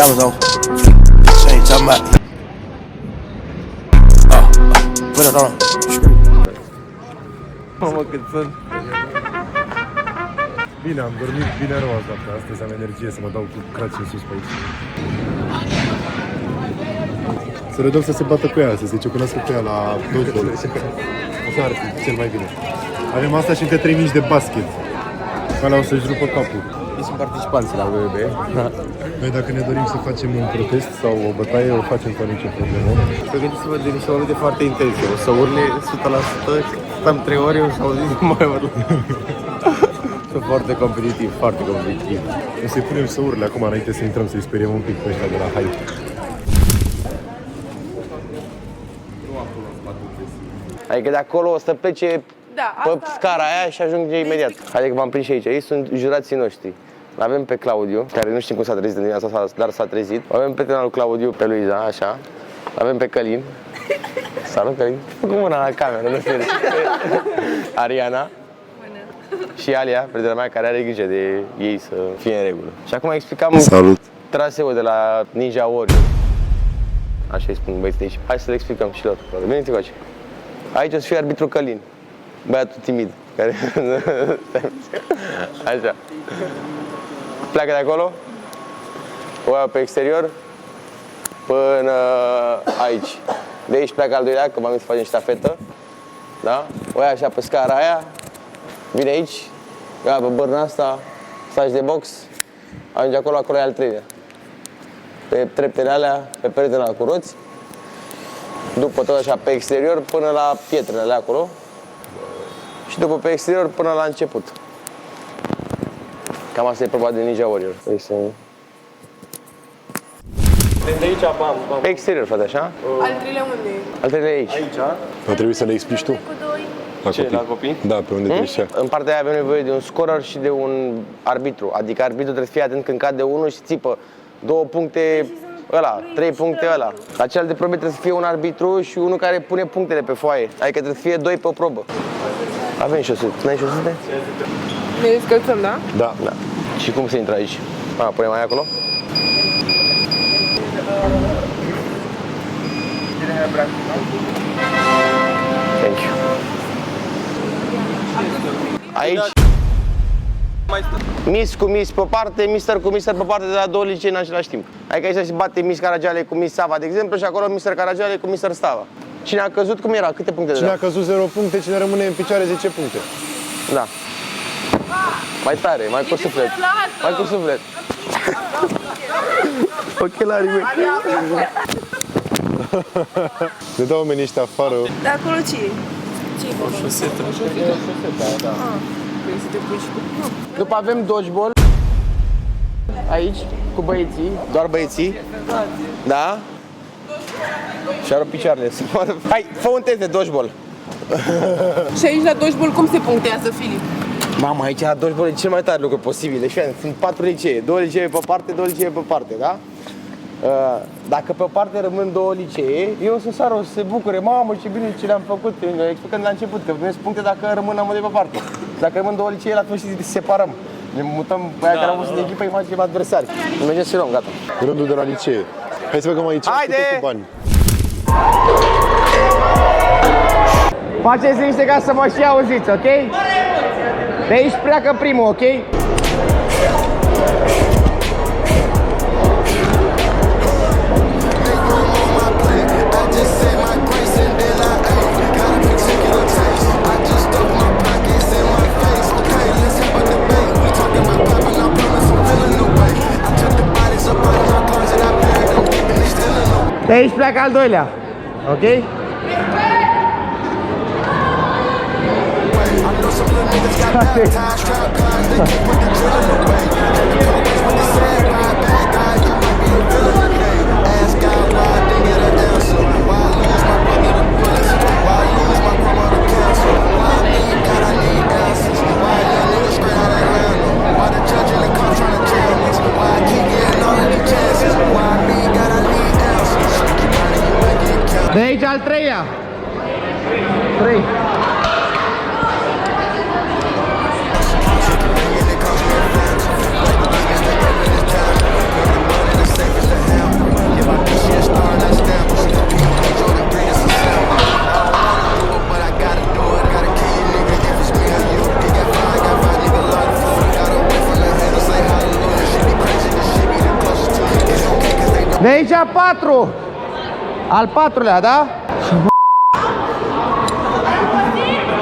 Diamonds on. Shit, talking about. Put it on. Mamă, cât sunt. Bine, am dormit bine rău azi noapte. Astăzi am energie să mă dau cu craci în sus pe aici. Să redăm să se bată cu ea, să se ciocănească cu ea la dodgeball. Așa ar fi cel mai bine. Avem asta și încă 3 mici de basket. Alea o să-și rupă capul. Ei sunt participanți la BBB. Noi dacă ne dorim să facem un protest sau o bătaie, o facem fără nicio problemă. Pregătiți-vă de niște momente foarte intense. O să urle 100%, stăm 3 ore, o să auzim mai urlă. Sunt foarte competitiv, foarte competitiv. O să-i punem să urle acum înainte să intrăm, să-i speriem un pic pe ăștia de la hype. Adică de acolo o să plece pe scara aia și ajunge imediat. Haide că v-am prins și aici. Ei sunt jurații noștri. L-avem pe Claudiu, care nu știm cum s-a trezit în dimineața asta, dar s-a trezit. Avem pe lui Claudiu, pe Luiza, așa. Avem pe Călin. Salut, Călin. Fă cu mâna la cameră, nu știu. Ariana. Și Alia, prietena mea, care are grijă de ei să fie în regulă. Și acum explicam traseul de la Ninja Warrior. Așa îi spun băieții de aici. Hai să le explicăm și lor. Veniți încoace. Aici o să fie arbitru Călin, băiatul timid, care... Așa. Pleacă de acolo, o ia pe exterior, până aici. De aici pleacă al doilea, că m-am gândit să facem ștafetă. Da? O ia așa pe scara aia, vine aici, ia pe bărna asta, saci de box, ajunge acolo e al treilea. Pe treptele alea, pe peretele ăla cu roți, după tot așa pe exterior până la pietrele alea acolo și după pe exterior până la început. Cam asta e proba de Ninja Warrior. De aici, bam. Pe exterior, frate, așa? Al treilea unde e? Al treilea e aici. Aici? Va trebui să le explici tu. Ce, la copii? Da, pe unde trece. În partea aia avem nevoie de un scorer și de un arbitru. Adică arbitru trebuie să fie atent când cade unul și țipă 2 puncte ăla, 3 puncte ăla. La cel de probe trebuie să fie un arbitru și unul care pune punctele pe foaie. Adică trebuie să fie 2 pe o probă. Avem și 100. N-ai și 100? Ne descălțăm, da? Da. Da. Și cum se intră aici? Punem mai acolo? Thank you. Aici Miss cu Miss pe parte, Mister cu Mister pe parte de la 2 licee în același timp. Adică aici se bate Miss Caragiale cu Miss Sava, de exemplu, și acolo Mister Caragiale cu Mister Stava. Cine a căzut, cum era? Câte puncte Cine a căzut 0 puncte, cine rămâne în picioare 10 puncte. Da. Mai tare, mai cu suflet. Mai cu suflet. Ochelarii mei. Ne dau oamenii ăștia afară. De acolo ce e? O șosetă. Da. După avem dodgeball. Aici, cu băieții, doar băieții. Da? Și arăt picioarele. Hai, fă un test de dodgeball. Și aici la dodgeball cum se punctează, Filip? Mamă, aici la dodgeball e cel mai tare lucru posibil. Deci, sunt 4 licee, 2 licee pe parte, 2 licee pe parte, da? Dacă pe o parte rămân 2 licee, eu sunt Sara, o să se bucure. Mamă, ce bine ce le-am făcut, explicând la început, că primesc puncte dacă rămân amândoi pe parte. Dacă rămân 2 licee, la sfârșit ne separăm. Ne mutăm pe aia care au fost în echipă, îi facem adversari. Mergem să luăm, gata. Rândul de la licee. Hai să băgăm aici. Haide! Cu bani. Faceți liniște ca să mă și auziți, ok? De aici pleacă primul, ok? De aici pleacă al doilea, ok? De aici al treilea. 3. De aici 4. Al 4-lea, da?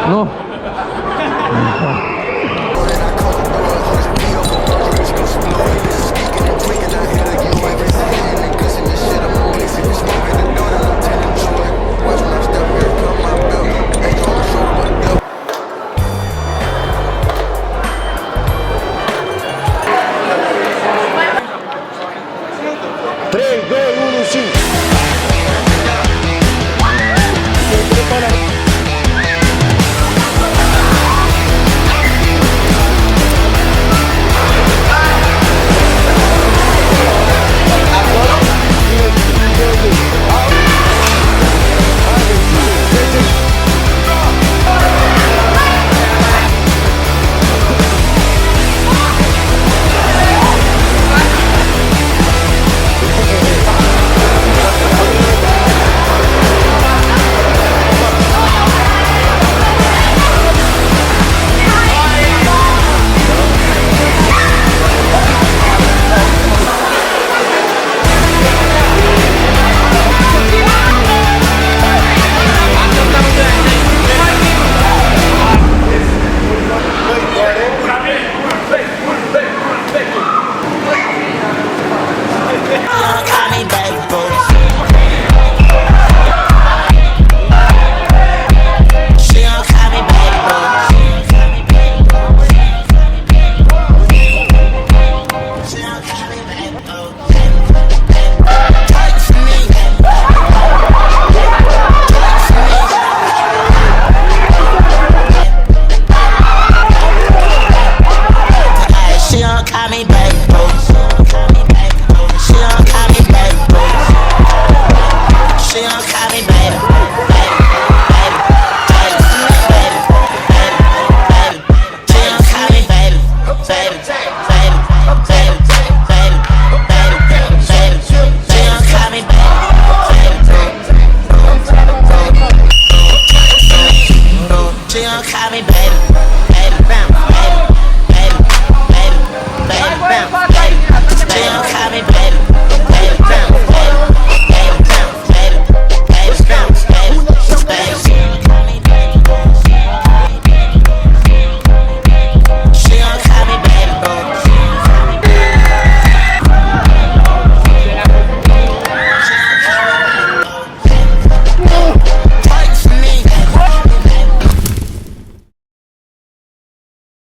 Nu.